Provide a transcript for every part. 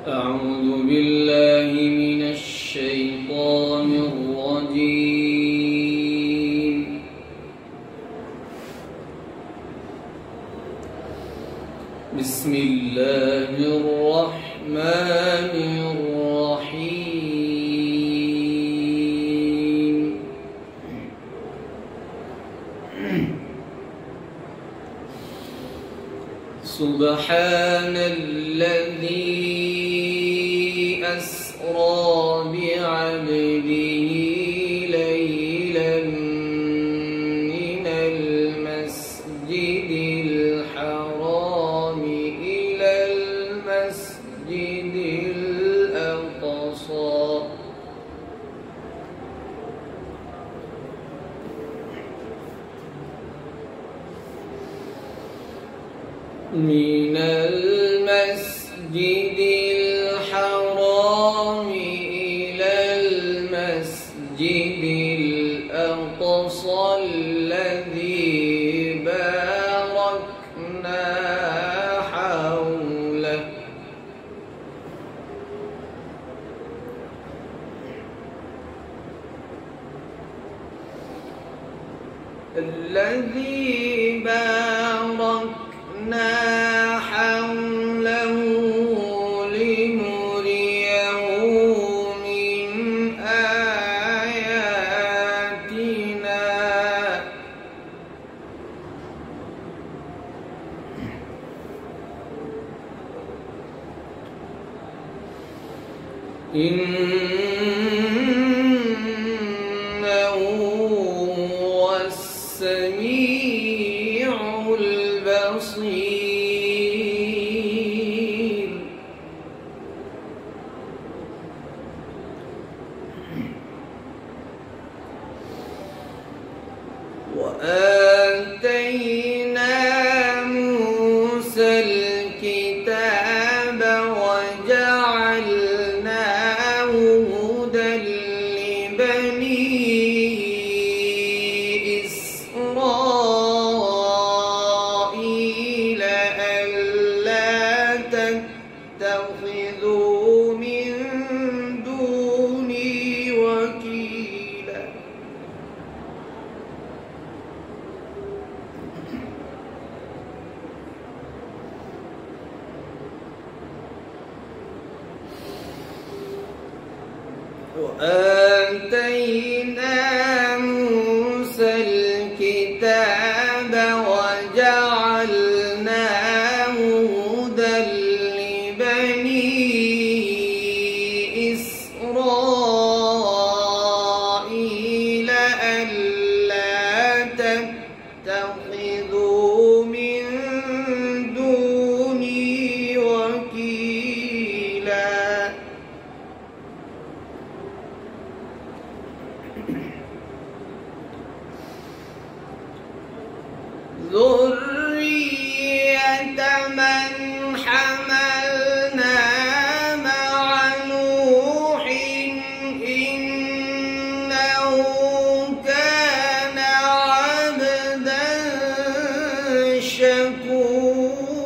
أعوذ بالله من الشيطان الرجيم. بسم الله الرحمن الرحيم. سبحان الذي أسرى بعبده ليلا من المسجد الحرام إلى المسجد الأقصى من المسجد الحرام إلى المسجد الأقصى الذي باركنا حوله لنريه من آياتنا إنه هو السميع البصير. وآتينا موسى الكتاب وجعلناه هدى لبني إسرائيل ألا تتخذوا من دوني وكيلا. وآتينا موسى الكتاب وجعلناه هدى لبني إسرائيل ألا تتخذوا من دوني وكيلا. ذرية من حملنا مع نوح إنه كان عبدا شكورا.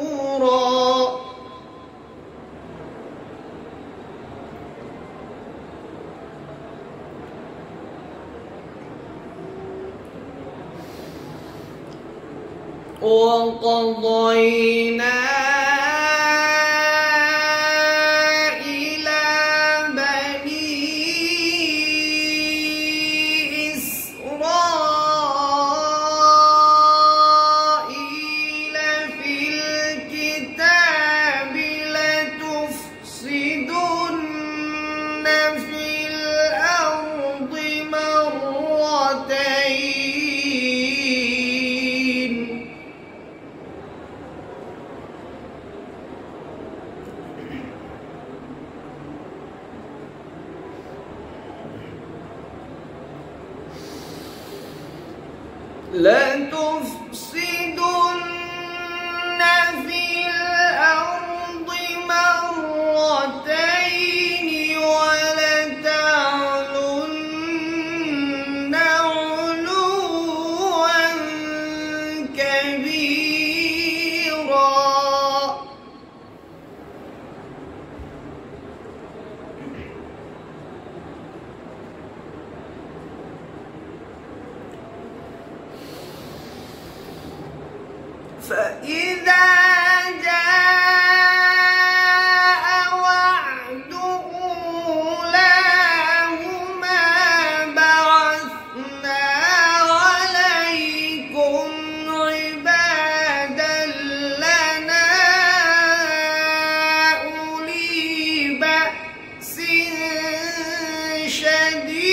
وقضينا إلى بني إسرائيل في الكتاب لتفسدن في الأرض مرتين لتفسدن في الأرض مرتين ولتعلن علوا كبيرا. فإذا جاء وعد أولاهما بعثنا عليكم عبادا لنا أولي بأس شديد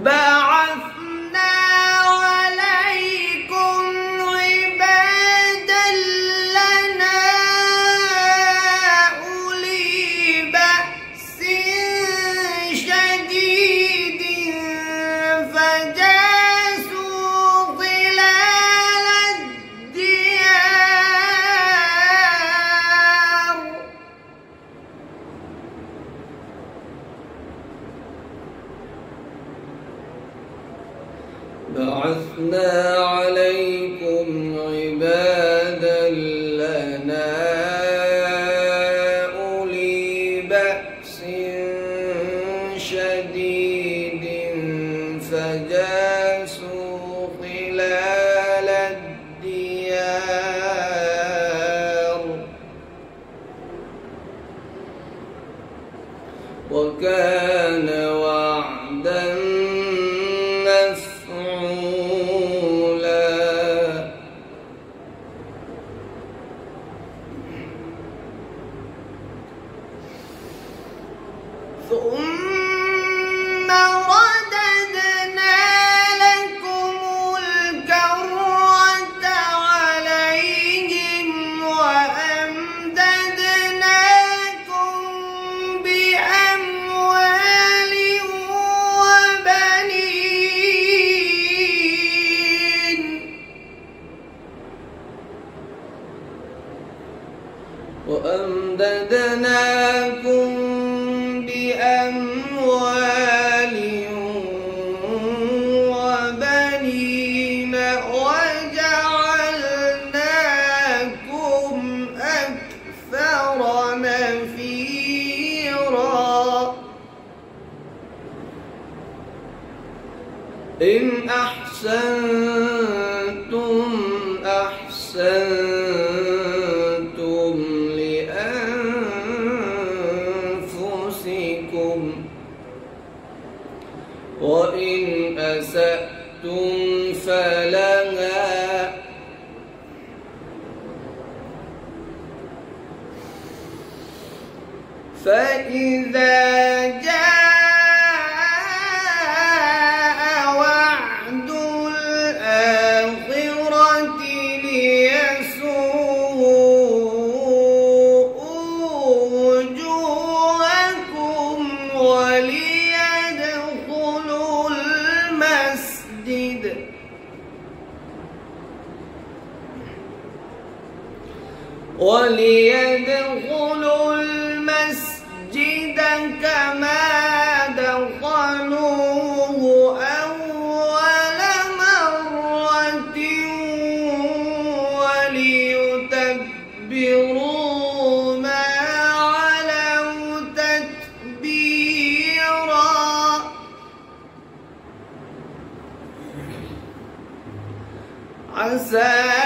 بعثنا عليكم عبادا لنا أولي بأس شديد فجاسوا خلال الديار بعثنا عليكم عبادا لنا أولي بأس شديد فجاسوا خلال الديار وكان وعدا مفعولا ثم رددنا لكم الكرة عليهم وأمددناكم بأموال وبنين وأمددناكم بأموال وبنين وجعلناكم أكثر نفيرا إن أحسنتم أحسنتم لأنفسكم وإن أسأتم فلها فإذا جاء وعد الآخرة ليسوءوا وجوهكم وليدخلوا المسجد كما دخلوه أول مرة وليتبروا ما علوا تتبيرا عسى